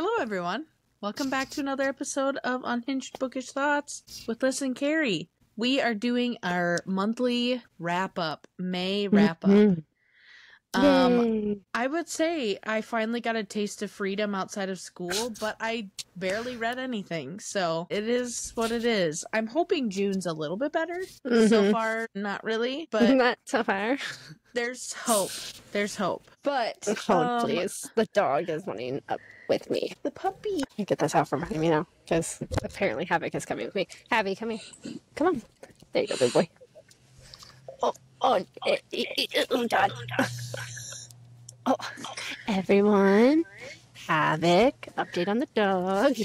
Hello, everyone. Welcome back to another episode of Unhinged Bookish Thoughts with Liz and Carrie. We are doing our monthly wrap-up, May wrap-up. I would say I finally got a taste of freedom outside of school, but I barely read anything, so it is what it is. I'm hoping June's a little bit better. So far, not really, but not so far. There's hope. There's hope. But hold, please. The dog is running up with me. The puppy. Get this out from behind me now, because apparently Havoc is coming with me. Havy, come here. Come on. There you go, big boy. Oh, God. Oh, everyone. Havoc, update on the dog.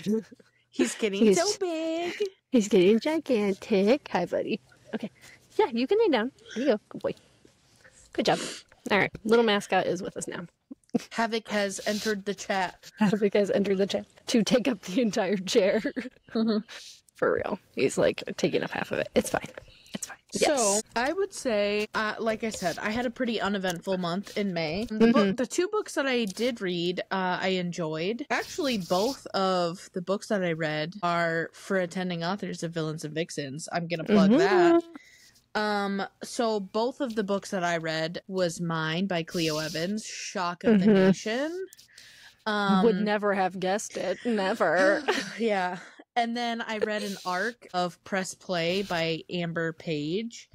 He's getting so big. He's getting gigantic. Hi, buddy. Okay. Yeah, you can lay down. There you go. Good boy. Good job. All right. Little mascot is with us now. Havoc has entered the chat. Havoc has entered the chat to take up the entire chair. For real. He's like taking up half of it. It's fine. It's fine. Yes. So, I would say, like I said, I had a pretty uneventful month in May. The two books that I did read, I enjoyed. Actually, both of the books that I read are for attending authors of Villains and Vixens. I'm going to plug that. So both of the books that I read was Mine by Clio Evans, Shock of the Nation. Would never have guessed it. Never. Yeah. And then I read an arc of Press Play by Amber Paige.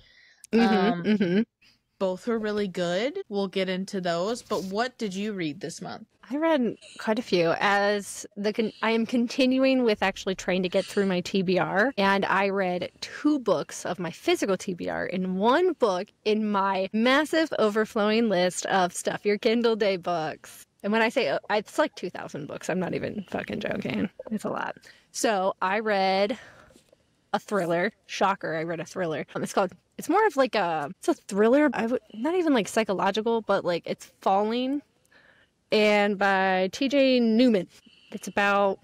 Both were really good. We'll get into those. But what did you read this month? I read quite a few. I am continuing with actually trying to get through my TBR, and I read 2 books of my physical TBR and 1 book in my massive overflowing list of Stuff Your Kindle Day books. And when I say it's like 2,000 books, I'm not even fucking joking. It's a lot. So I read a thriller. Shocker, I read a thriller. It's more of like it's a thriller. Not even like psychological, but like it's Falling. And by T.J. Newman. It's about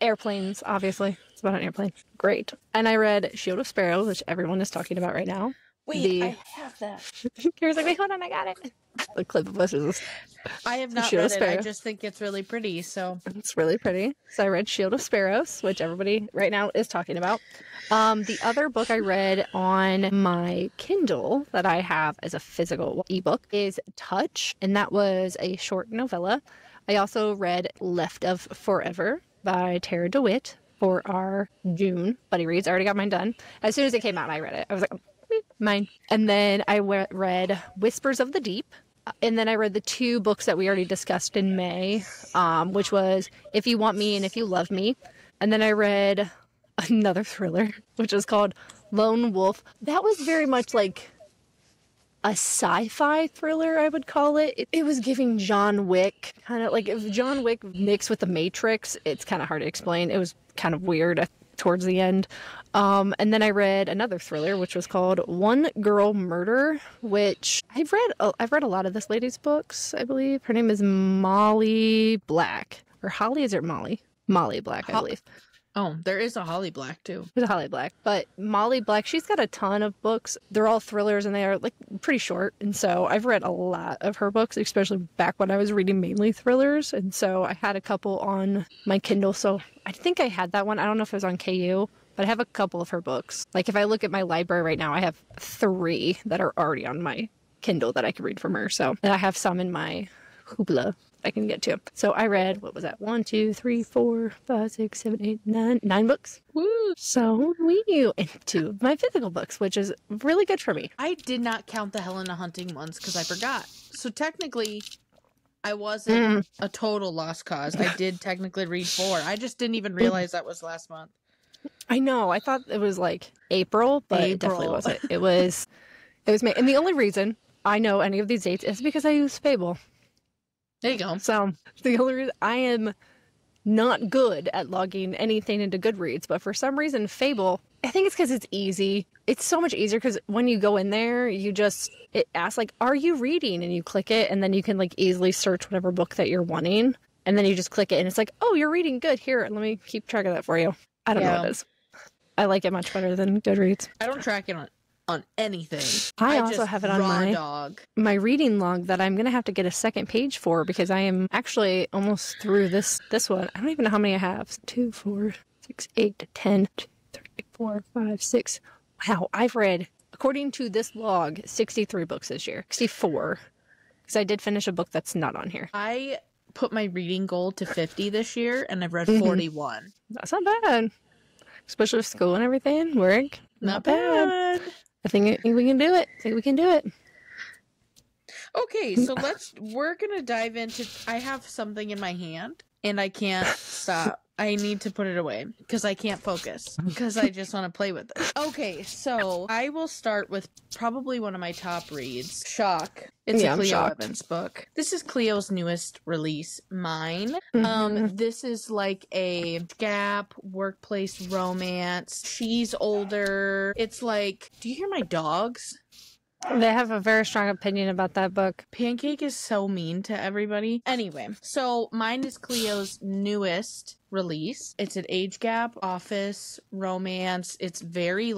airplanes, obviously. It's about an airplane. Great. And I read Shield of Sparrows, which everyone is talking about right now. Wait, I have that. Kira's like, wait, hold on, I got it. The clip of us is I have not read it. I just think it's really pretty, so. It's really pretty. So I read Shield of Sparrows, which everybody right now is talking about. The other book I read on my Kindle that I have as a physical ebook is Touch, and that was a short novella. I also read Left of Forever by Tara DeWitt for our June Buddy Reads. I already got mine done. As soon as it came out, I read it. I was like, mine. And then I read Whispers of the Deep. And then I read the 2 books that we already discussed in May, which was If You Want Me and If You Love Me. And then I read another thriller, which is called Lone Wolf. That was very much like a sci-fi thriller, I would call it. It was giving John Wick, kind of like if John Wick mixed with The Matrix. It's kind of hard to explain. It was kind of weird towards the end. And then I read another thriller, which was called One Girl Murder, which I've read a lot of this lady's books, I believe. Her name is Molly Black. Or Holly, is it Molly? Molly Black, I believe. Oh, there is a Holly Black, too. There's a Holly Black. But Molly Black, she's got a ton of books. They're all thrillers, and they are, like, pretty short. And so I've read a lot of her books, especially back when I was reading mainly thrillers. And so I had a couple on my Kindle. So I think I had that one. I don't know if it was on KU, but I have a couple of her books. Like, if I look at my library right now, I have 3 that are already on my Kindle that I could read from her. So, and I have some in my Hoopla I can get to. So I read, what was that? 1, 2, 3, 4, 5, 6, 7, 8, 9. 9 books. Woo! So and 2 of my physical books, which is really good for me. I did not count the Helena Hunting ones because I forgot. So technically, I wasn't a total lost cause. I did technically read 4. I just didn't even realize that was last month. I know. I thought it was like April, but it definitely wasn't. It was May. And the only reason I know any of these dates is because I use Fable. There you go. So the only reason I am not good at logging anything into Goodreads, but for some reason Fable, I think it's because it's easy. It's so much easier because when you go in there, it asks like, are you reading? And you click it, and then you can like easily search whatever book that you're wanting. And then you just click it, and it's like, oh, you're reading. Good. Here, let me keep track of that for you. I don't know what it is. I like it much better than Goodreads. I don't track it on anything. I also just have it on raw my dog. my reading log that I'm gonna have to get a second page for because I am actually almost through this one. I don't even know how many I have. 2, 4, 6, 8, 10, 3, 4, 5, 6. Wow, I've read, according to this log, 63 books this year. 64. Because I did finish a book that's not on here. I put my reading goal to 50 this year, and I've read 41. That's not bad. Especially with school and everything. Work. Not bad. I think we can do it. I think we can do it. Okay, so we're gonna dive into, I have something in my hand, and I can't stop. I need to put it away, because I can't focus, because I just want to play with it. Okay, so I will start with probably one of my top reads, Shock. It's a Clio Evans book. This is Clio's newest release, Mine. This is like a gap workplace romance. She's older. It's like, do you hear my dogs? They have a very strong opinion about that book. Pancake is so mean to everybody. Anyway, so Mine is Clio's newest release. It's an age gap, office, romance. It's very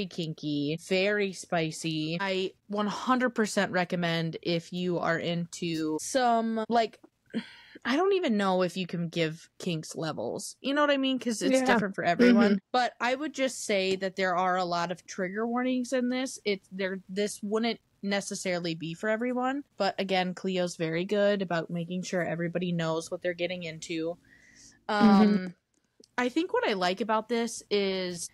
kinky, very spicy. I 100% recommend if you are into some, I don't even know if you can give kinks levels. You know what I mean? Because it's different for everyone. But I would just say that there are a lot of trigger warnings in this. This wouldn't necessarily be for everyone. But again, Clio's very good about making sure everybody knows what they're getting into. I think what I like about this is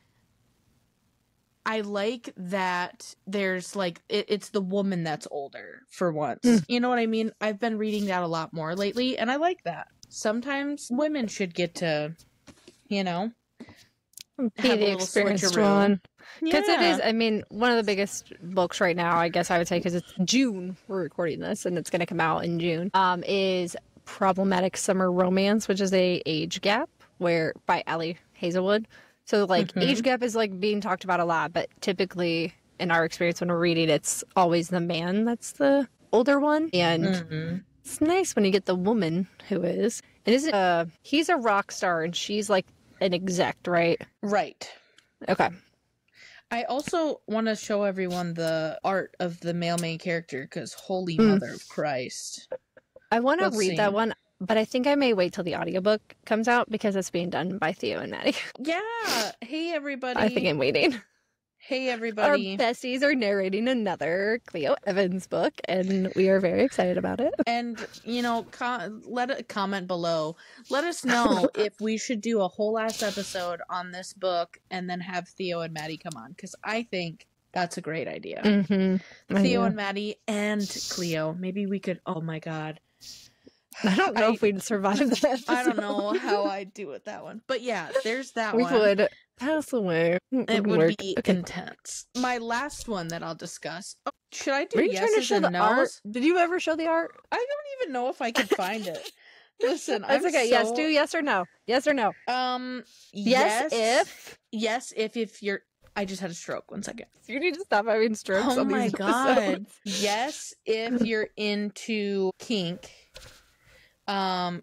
I like that there's it's the woman that's older for once. You know what I mean? I've been reading that a lot more lately, and I like that. Sometimes women should get to, be have the experienced one. Because it is, Yeah. I mean, one of the biggest books right now, I guess I would say, because it's June, we're recording this, and it's going to come out in June, is Problematic Summer Romance, which is a age gap by Allie Hazelwood. So age gap is being talked about a lot, but typically in our experience when we're reading, it's always the man that's the older one. And it's nice when you get the woman who is. And he's a rock star and she's an exec, right? Right. Okay. I also want to show everyone the art of the male main character because holy mother of Christ. I want to read that one. But I think I may wait till the audiobook comes out because it's being done by Theo and Maddie. Yeah. Hey, everybody. I think I'm waiting. Hey, everybody. Our besties are narrating another Clio Evans book, and we are very excited about it. And, comment below. Let us know if we should do a whole ass episode on this book and then have Theo and Maddie come on. Because I think that's a great idea. Theo and Maddie and Clio. Maybe we could, oh my God. I don't know if we'd survive that episode. I don't know how I'd do with that one. But yeah, there's that one. We would pass away. It would be intense. My last one that I'll discuss. Oh, should I do yeses and nos? Art? Did you ever show the art? I don't even know if I can find it. Listen, it's okay. Yes, do yes or no. Yes or no. Yes if you're. I just had a stroke. 1 second. You need to stop having strokes. Oh on my these God. episodes. Yes, if you're into kink. And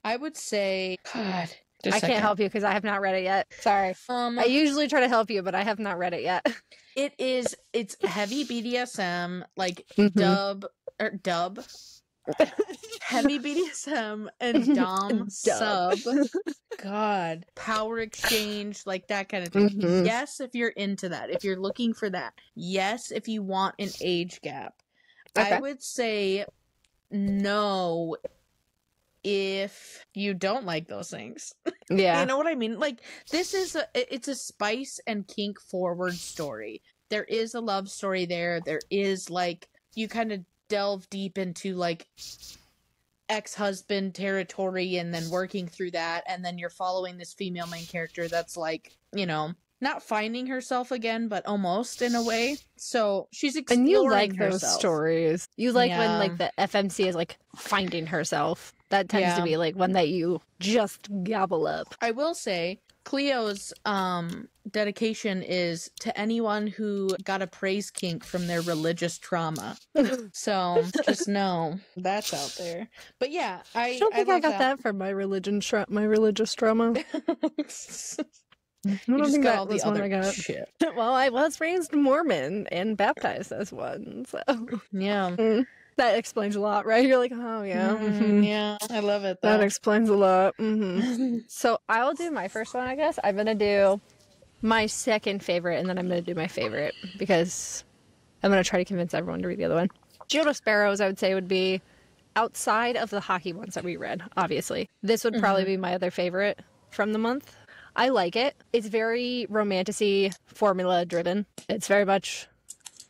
I would say, God, I can't help you because I have not read it yet. Sorry. I usually try to help you, but I have not read it yet. It's heavy BDSM, dub. Heavy BDSM and Dom sub. God. Power exchange, that kind of thing. Yes, if you're into that. If you're looking for that. Yes, if you want an age gap. Okay. I would say no if you don't like those things. Yeah. You know what I mean? This is it's a spice and kink forward story. There is a love story there. There is you kind of delve deep into ex-husband territory and then working through that, and then you're following this female main character that's not finding herself again, but almost in a way. So she's exploring herself. And you like those stories. You like when the FMC is finding herself. That tends to be one that you just gobble up. I will say Clio's dedication is to anyone who got a praise kink from their religious trauma. So just know that's out there. But yeah, I don't think I got that from my religious trauma. I You don't just think got that all the was one I other got. shit. Well, I was raised Mormon and baptized as one, so Yeah. that explains a lot, right? You're like, oh yeah, Yeah, I love it that though. explains a lot. So I'll do my first one, I guess. I'm gonna do my second favorite, and then I'm gonna do my favorite because I'm gonna try to convince everyone to read the other one. Shield of Sparrows, I would say, would be outside of the hockey ones that we read. Obviously, this would probably be my other favorite from the month. I like it. It's very romantic-y, formula-driven. It's very much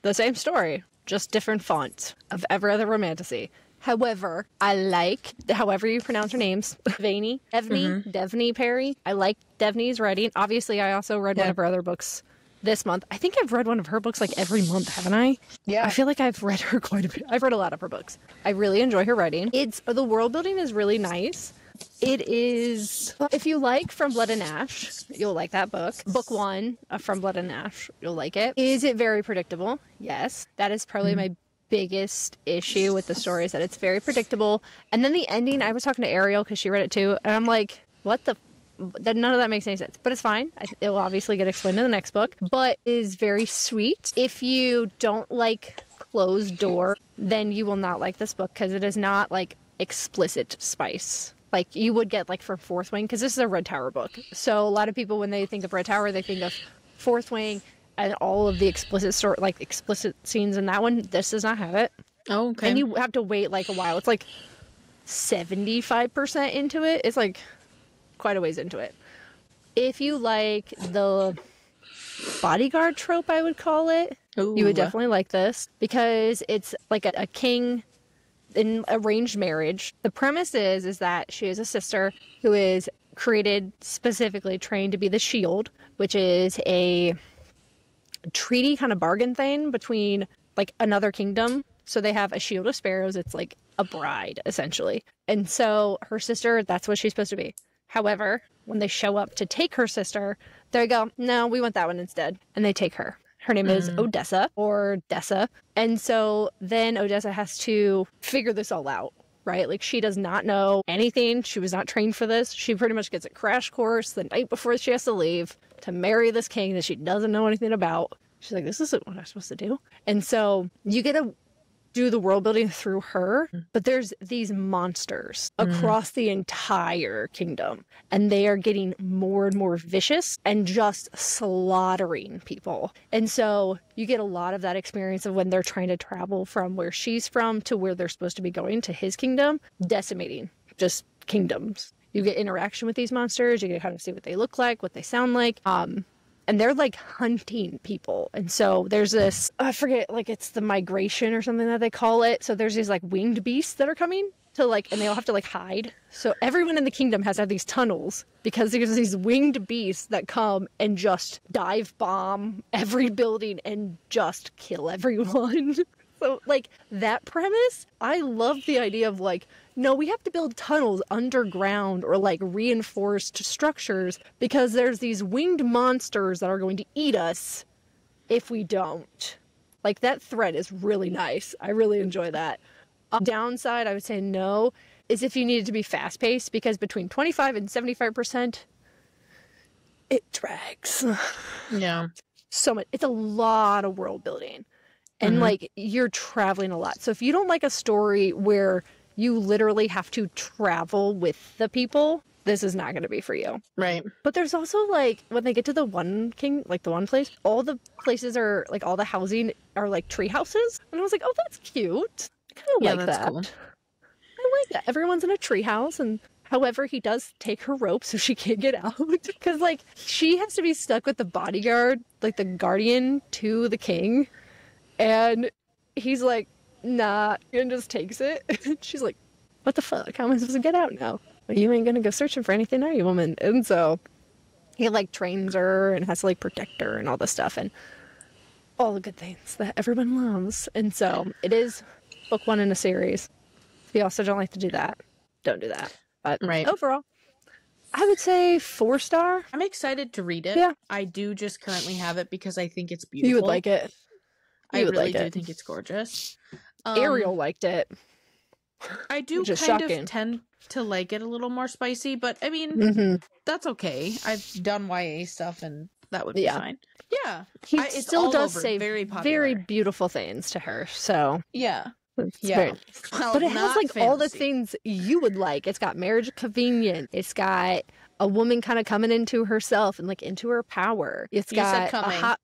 the same story, just different font of every other romantasy. However, I like, however you pronounce her names, Devney Perry. I like Devney's writing. Obviously, I also read one of her other books this month. I think I've read one of her books like every month, haven't I? Yeah. I feel like I've read her quite a bit. I've read a lot of her books. I really enjoy her writing. The world building is really nice. It is, if you like From Blood and Ash, you'll like that book. Book 1 of From Blood and Ash, you'll like it. Is it very predictable? Yes. That is probably my biggest issue with the story, is that it's very predictable. And then the ending, I was talking to Ariel because she read it too, and I'm like, what the... None of that makes any sense, but it's fine. It will obviously get explained in the next book, but it is very sweet. If you don't like closed door, then you will not like this book because it is not like explicit spice like you would get like from Fourth Wing, because this is a Red Tower book. So a lot of people, when they think of Red Tower, they think of Fourth Wing and all of the explicit scenes in that one. This does not have it. Oh, okay. And you have to wait like a while. It's like 75% into it. It's like quite a ways into it. If you like the bodyguard trope, I would call it, you would definitely like this, because it's like a king in arranged marriage. The premise is that she is a sister who is created, specifically trained to be the shield, which is a treaty kind of bargain thing between like another kingdom. So they have a shield of sparrows. It's like a bride, essentially. And so her sister, that's what she's supposed to be. However, when they show up to take her sister, they go, no, we want that one instead. And they take her. Her name is Odessa, or Dessa. And so then Odessa has to figure this all out, right? Like, she does not know anything. She was not trained for this. She pretty much gets a crash course the night before she has to leave to marry this king that she doesn't know anything about. She's like, this isn't what I'm supposed to do. And so you get to do the world building through her, but there's these monsters across the entire kingdom, and they are getting more and more vicious and just slaughtering people. And so you get a lot of that experience of when they're trying to travel from where she's from to where they're supposed to be going to his kingdom, decimating just kingdoms. You get interaction with these monsters, you get to kind of see what they look like, what they sound like. And they're like hunting people. And so there's this, I forget, like it's the migration or something that they call it. So there's these like winged beasts that are coming to like, and they all have to like hide. So everyone in the kingdom has to have these tunnels because there's these winged beasts that come and just dive bomb every building and just kill everyone. So like that premise, I love the idea of like, no, we have to build tunnels underground or like reinforced structures because there's these winged monsters that are going to eat us if we don't. Like, that thread is really nice. I really enjoy that. Downside, I would say no, is if you need it to be fast paced, because between 25 and 75%, it drags. Yeah. So much. It's a lot of world building. And like, you're traveling a lot. So if you don't like a story where you literally have to travel with the people, this is not going to be for you. Right. But there's also like, when they get to the one place, all the places are like, all the housing are like tree houses. And I was like, oh, that's cute. I kind of like that. Cool. I like that. Everyone's in a tree house, and however, he does take her rope so she can't get out. Because like, she has to be stuck with the bodyguard, like the guardian to the king. And he's like, nah, and just takes it. She's like, what the fuck? How am I supposed to get out now? Well, you ain't gonna go searching for anything, are you, woman? And so he like trains her and has to like protect her and all this stuff and all the good things that everyone loves. And so it is book 1 in a series. If you also don't like to do that, don't do that. But overall, I would say 4-star. I'm excited to read it. Yeah. I do just currently have it because I think it's beautiful. You would like it. I really do think it's gorgeous. Ariel liked it. I do Which is kind shocking. of tend to like it a little more spicy, but I mean, Mm-hmm. that's okay. I've done YA stuff and that would be Yeah. fine. Yeah. He It's still all does over, say very very popular. beautiful things to her, so Yeah. it's Yeah. very nice. Well, But it has not like all the fantasy. things you would like. It's got marriage convenient. It's got a woman kind of coming into herself and like into her power. It's You said got a coming. hot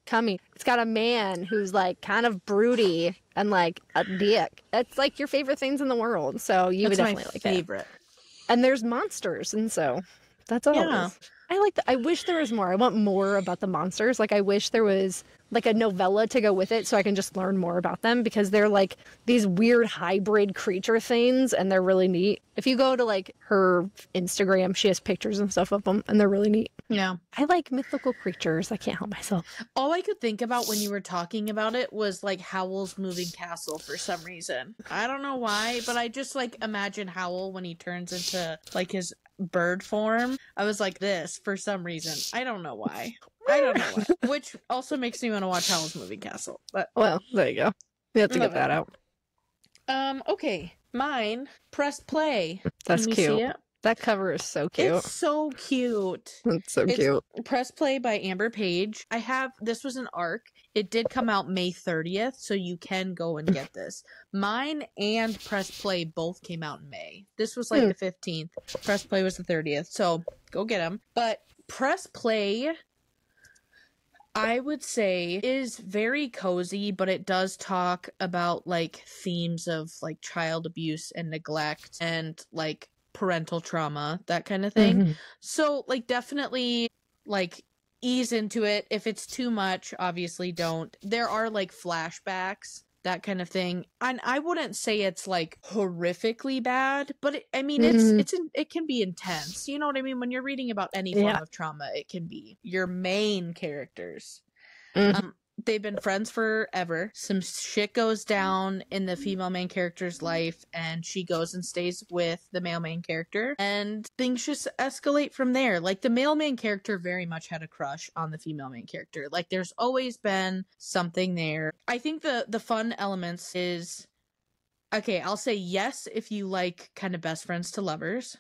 coming. It's got a man who's like kind of broody and like a dick. That's like your favorite things in the world. So you would That's my definitely like it. favorite. And there's monsters, and so that's always. Yeah. I like I wish there was more. I want more about the monsters. Like I wish there was like a novella to go with it so I can just learn more about them because they're like these weird hybrid creature things and they're really neat. If you go to like her Instagram, she has pictures and stuff of them and they're really neat. Yeah. I like mythical creatures. I can't help myself. All I could think about when you were talking about it was like Howl's Moving Castle for some reason. I don't know why, but I just like imagine Howl when he turns into like his bird form. I was like this for some reason. I don't know why. I don't know why. Which also makes me want to watch Howl's Moving Castle. But Well, there you go. We have to get that out. Okay. Mine, press play. That's Can we cute. see it? That cover is so cute. It's so cute. It's so cute. Press Play by Amber Paige. This was an ARC. It did come out May 30th, so you can go and get this. Mine and Press Play both came out in May. This was like the 15th. Press Play was the 30th, so go get them. But Press Play, I would say, is very cozy, but it does talk about like themes of like child abuse and neglect and like parental trauma, that kind of thing. Mm-hmm. So like definitely like ease into it. If it's too much, obviously don't. There are like flashbacks, that kind of thing. And I wouldn't say it's like horrifically bad, but it can be intense. You know what I mean? When you're reading about any form of trauma, it can be your main characters. They've been friends forever. Some shit goes down in the female main character's life, and she goes and stays with the male main character, and things just escalate from there. Like, the male main character very much had a crush on the female main character. Like, there's always been something there. I think the fun elements is, okay, I'll say yes if you like kind of best friends to lovers.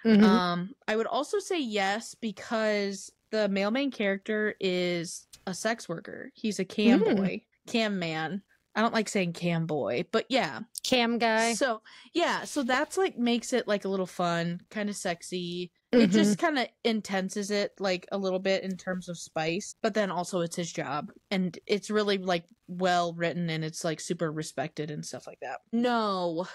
I would also say yes because the male main character is a sex worker. He's a cam boy, cam man. I don't like saying cam boy, but yeah. Cam guy. So, yeah, so that's like makes it like a little fun, kind of sexy. It just kind of intenses it like a little bit in terms of spice, but then also it's his job and it's really like well written and it's like super respected and stuff like that. No.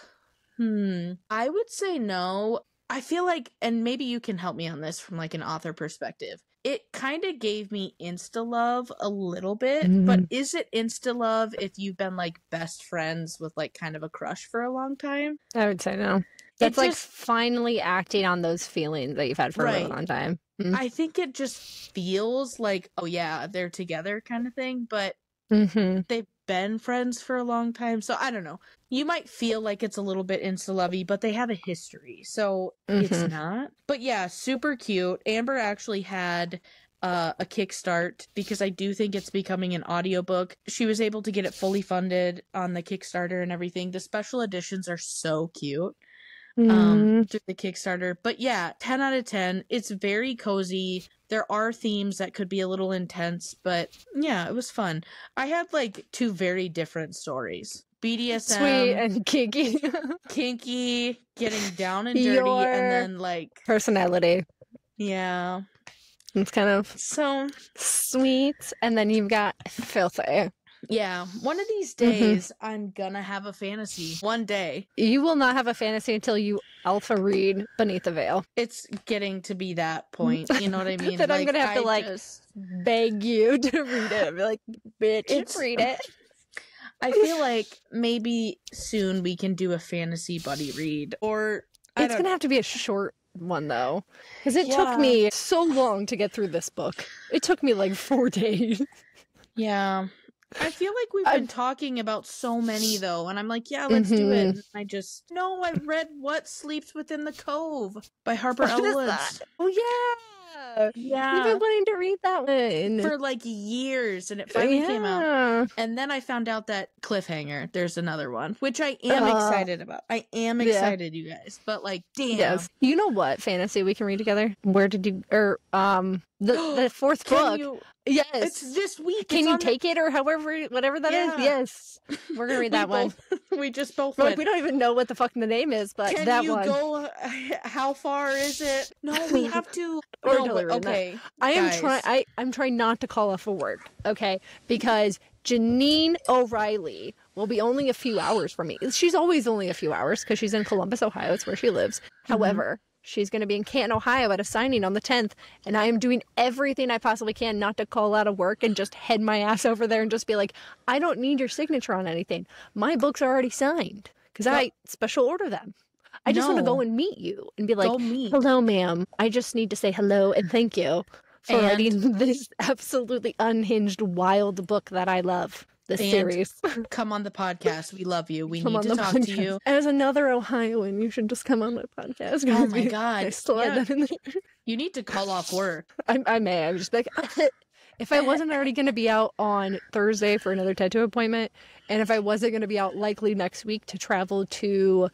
I would say no. I feel like, and maybe you can help me on this from like an author perspective, it kind of gave me insta-love a little bit, but is it insta-love if you've been like best friends with like kind of a crush for a long time? I would say no. That's like finally acting on those feelings that you've had for a really long time. I think it just feels like, oh yeah, they're together kind of thing, but they've been friends for a long time, so I don't know. You might feel like it's a little bit insta-lovey, but they have a history, so it's not. But yeah, super cute. Amber actually had a Kickstart because I do think it's becoming an audiobook. She was able to get it fully funded on the Kickstarter and everything. The special editions are so cute through the Kickstarter. But yeah, 10 out of 10. It's very cozy. There are themes that could be a little intense, but yeah, it was fun. I had like two very different stories. BDSM. Sweet and kinky. Kinky, getting down and dirty, and then like... personality. Yeah. It's kind of... so... sweet, and then you've got filthy. Yeah, one of these days, I'm gonna have a fantasy. One day. You will not have a fantasy until you alpha read Beneath the Veil. It's getting to be that point, you know what I mean? That like, I'm gonna have to beg you to read it. Be like, bitch, read it. I feel like maybe soon we can do a fantasy buddy read, or... It's gonna have to be a short one, though. Because it took me so long to get through this book. It took me like 4 days. Yeah. I feel like we've been talking about so many, though, and I'm like, yeah, let's do it. And I read What Sleeps Within the Cove by Harper L. Woods. Oh, yeah! You've been wanting to read that one for like years, and it finally came out. And then I found out that Cliffhanger, there's another one, which I am excited about. I am excited, you guys. But like, damn. Yes. You know what fantasy we can read together? Where did you the fourth book? Yes. It's this week. Can you take it or however whatever that is? Yes. We're gonna read that one. We just both went. Like, we don't even know what the fuck the name is, but can that you one. Go how far is it? No, we have to okay. I'm trying not to call off a word, okay? Because Janine O'Reilly will be only a few hours from me. She's always only a few hours because she's in Columbus, Ohio. It's where she lives. However, she's going to be in Canton, Ohio at a signing on the 10th, and I am doing everything I possibly can not to call out of work and just head my ass over there and just be like, I don't need your signature on anything. My books are already signed because I special order them. I just want to go and meet you and be like, hello, ma'am. I just need to say hello and thank you for writing this absolutely unhinged, wild book that I love. This series. Come on the podcast. We love you. We need to talk to you. As another Ohioan, you should just come on my podcast. Oh my God. You need to call off work. I may. I'm just like, if I wasn't already going to be out on Thursday for another tattoo appointment, and if I wasn't going to be out likely next week to travel to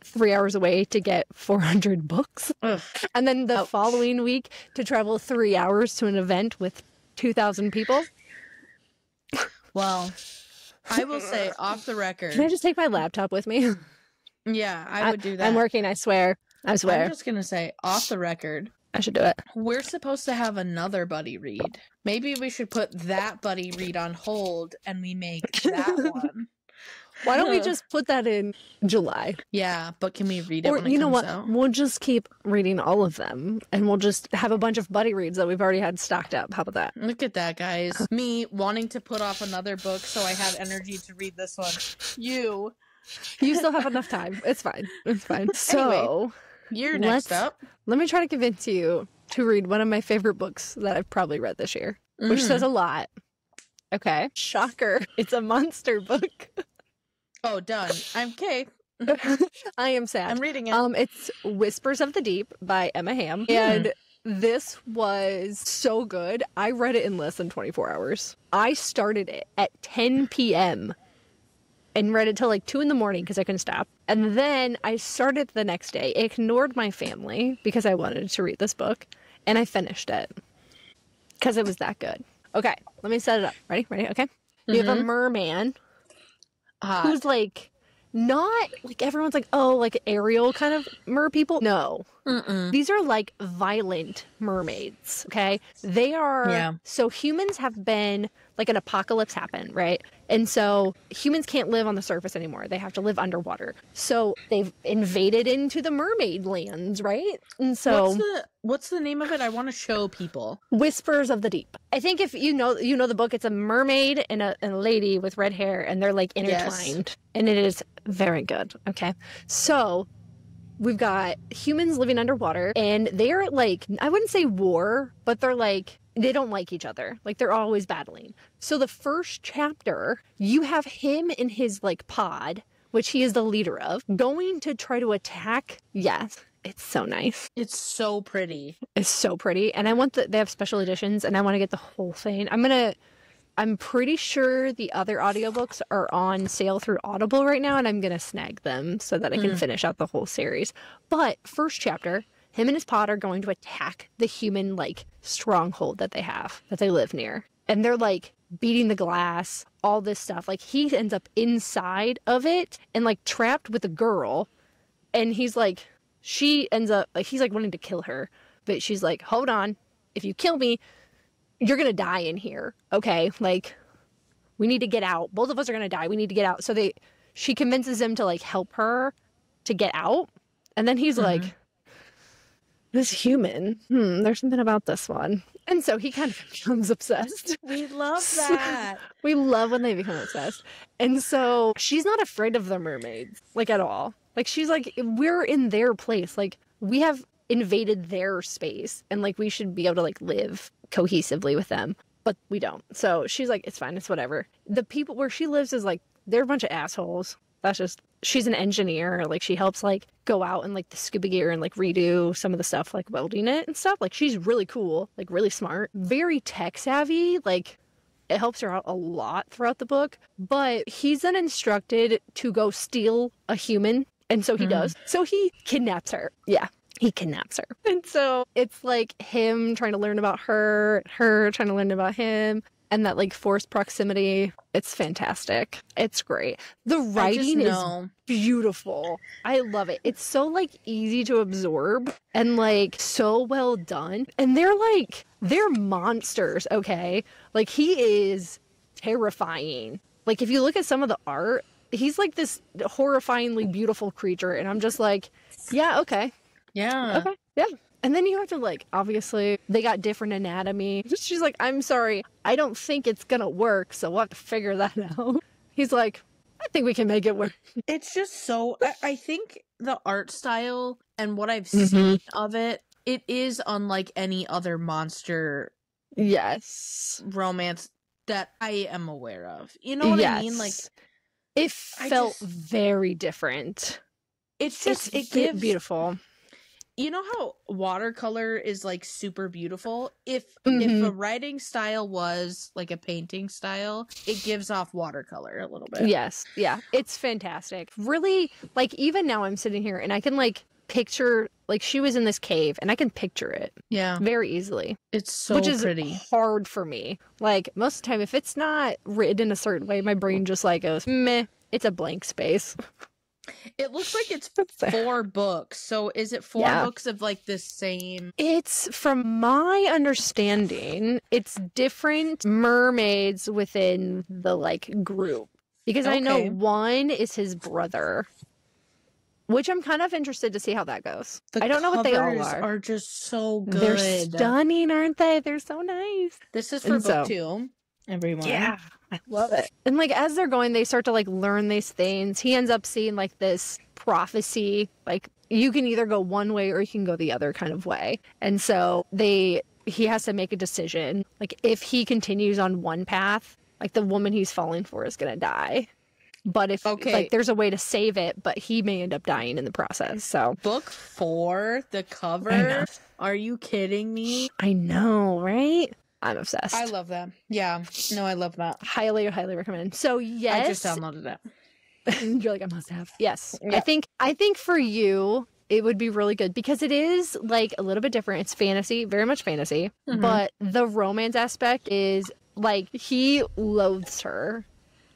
3 hours away to get 400 books, and then the following week to travel 3 hours to an event with 2,000 people. Well, I will say off the record. Can I just take my laptop with me? Yeah, I would do that. I'm working, I swear. I swear. I'm just going to say off the record. I should do it. We're supposed to have another buddy read. Maybe we should put that buddy read on hold and we make that one. Why don't we just put that in July? Yeah, but can we read it when it comes out? Or you know what? We'll just keep reading all of them, and we'll just have a bunch of buddy reads that we've already had stocked up. How about that? Look at that, guys. Me wanting to put off another book so I have energy to read this one. You still have enough time. It's fine. It's fine. So, anyway, you're next up. Let me try to convince you to read one of my favorite books that I've probably read this year, which says a lot. Okay. Shocker. It's a monster book. Oh, done. I'm okay. I am sad. I'm reading it. It's Whispers of the Deep by Emma Hamm. And this was so good. I read it in less than 24 hours. I started it at 10 p.m. and read it till like 2 in the morning because I couldn't stop. And then I started the next day, ignored my family because I wanted to read this book, and I finished it because it was that good. Okay, let me set it up. Ready? Okay. You have a merman who's like not like everyone's like, oh, like Ariel kind of mer people. No. These are like violent mermaids. Okay. They are. So humans have been like an apocalypse happened, right? And so humans can't live on the surface anymore. They have to live underwater. So they've invaded into the mermaid lands, right? And so what's the name of it? I want to show people. Whispers of the Deep. I think if you know the book, it's a mermaid and a lady with red hair, and they're like intertwined. And it is very good. Okay. So we've got humans living underwater, and they're like, I wouldn't say war, but they're like, they don't like each other. Like, they're always battling. So the first chapter, you have him in his like pod, which he is the leader of, going to try to attack. Yes. It's so nice. It's so pretty. It's so pretty. And I want they have special editions, and I want to get the whole thing. I'm pretty sure the other audiobooks are on sale through Audible right now, and I'm going to snag them so that I can finish out the whole series. But first chapter, him and his pod are going to attack the human, like, stronghold that they live near. And they're, like, beating the glass, all this stuff. Like, he ends up inside of it and, like, trapped with a girl. And he's, like, she ends up, like, he's, like, wanting to kill her. But she's like, hold on. If you kill me, you're going to die in here. Okay? Like, we need to get out. Both of us are going to die. We need to get out. So she convinces him to, like, help her to get out. And then he's like, this human, there's something about this one. And so he kind of becomes obsessed. We love that. We love when they become obsessed. And so she's not afraid of the mermaids, like, at all. Like, she's like, we're in their place. Like, we have invaded their space, and, like, we should be able to, like, live cohesively with them. But we don't. So she's like, it's fine. It's whatever. The people where she lives is like, they're a bunch of assholes. That's just she's an engineer. Like she helps like go out and like the scuba gear and like redo some of the stuff, like welding it and stuff. Like she's really cool, like really smart, very tech savvy. Like it helps her out a lot throughout the book. But he's then instructed to go steal a human. And so he does. So he kidnaps her. Yeah. He kidnaps her. And so it's like him trying to learn about her, her trying to learn about him, and that like forced proximity. It's fantastic. It's great. The writing is beautiful. I love it. It's so like easy to absorb and like so well done. And they're monsters, okay? Like he is terrifying. Like if you look at some of the art, he's like this horrifyingly beautiful creature, and I'm just like, yeah, okay. Yeah. Okay. Yeah. And then you have to like, obviously they got different anatomy. She's like, I'm sorry, I don't think it's gonna work, so we'll have to figure that out. He's like, I think we can make it work. It's just so, I think the art style and what I've seen of it, it is unlike any other monster romance that I am aware of. You know what I mean? Like it felt very different. It's just, it gives beautiful. You know how watercolor is like super beautiful? If a writing style was like a painting style, it gives off watercolor a little bit. Yes. Yeah. It's fantastic. Really, like even now I'm sitting here and I can like picture, like she was in this cave and I can picture it. Yeah. Very easily. It's so pretty. Which is hard for me. Like most of the time, if it's not written in a certain way, my brain just like goes, meh, it's a blank space. It looks like it's 4 books. So is it 4 books of like the same? It's, from my understanding, it's different mermaids within the like group. Because I know one is his brother, which I'm kind of interested to see how that goes. I don't know what they all are just so good. They're stunning, aren't they? They're so nice. This is for book 2, everyone. Yeah. I love it. And like as they're going, they start to like learn these things. He ends up seeing like this prophecy, like you can either go one way or you can go the other kind of way. And so he has to make a decision. Like if he continues on one path, like the woman he's falling for is gonna die. But if like there's a way to save it, but he may end up dying in the process. So book 4, the cover. Are you kidding me? I know, right? I'm obsessed. I love that. Yeah. No, I love that. Highly, highly recommend. So yes. I just downloaded it. You're like, I must have. Yes. Yeah. I think for you, it would be really good because it is like a little bit different. It's fantasy, very much fantasy. But the romance aspect is like he loathes her,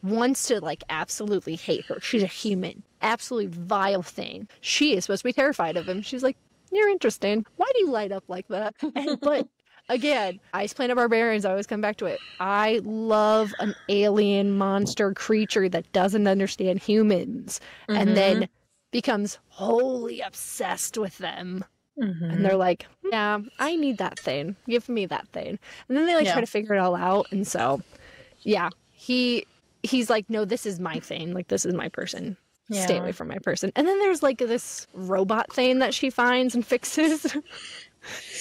wants to like absolutely hate her. She's a human. Absolutely vile thing. She is supposed to be terrified of him. She's like, you're interesting. Why do you light up like that? But again, Ice Planet Barbarians, I always come back to it. I love an alien monster creature that doesn't understand humans and then becomes wholly obsessed with them. And they're like, yeah, I need that thing. Give me that thing. And then they like try to figure it all out. And so, yeah, he's like, no, this is my thing. Like, this is my person. Yeah. Stay away from my person. And then there's like this robot thing that she finds and fixes.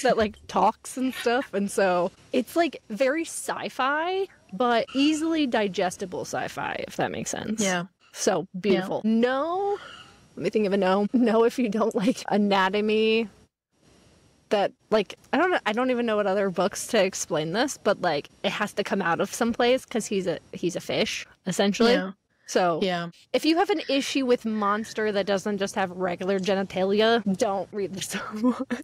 That like talks and stuff, and so it's like very sci-fi but easily digestible sci-fi, if that makes sense. Yeah. So beautiful. No, let me think of a no if you don't like anatomy. That like I don't even know what other books to explain this, but like it has to come out of someplace because he's a fish essentially. So if you have an issue with monster that doesn't just have regular genitalia, don't read this book.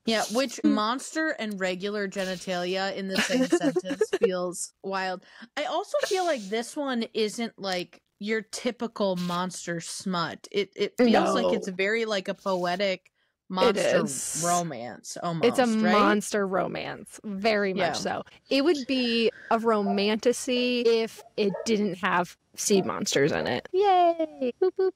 Yeah, which monster and regular genitalia in the same sentence feels wild. I also feel like this one isn't like your typical monster smut. It feels like it's very like a poetic monster romance almost. It's a monster romance, very much so. It would be a romantasy if it didn't have sea monsters in it. Yay! Boop, boop.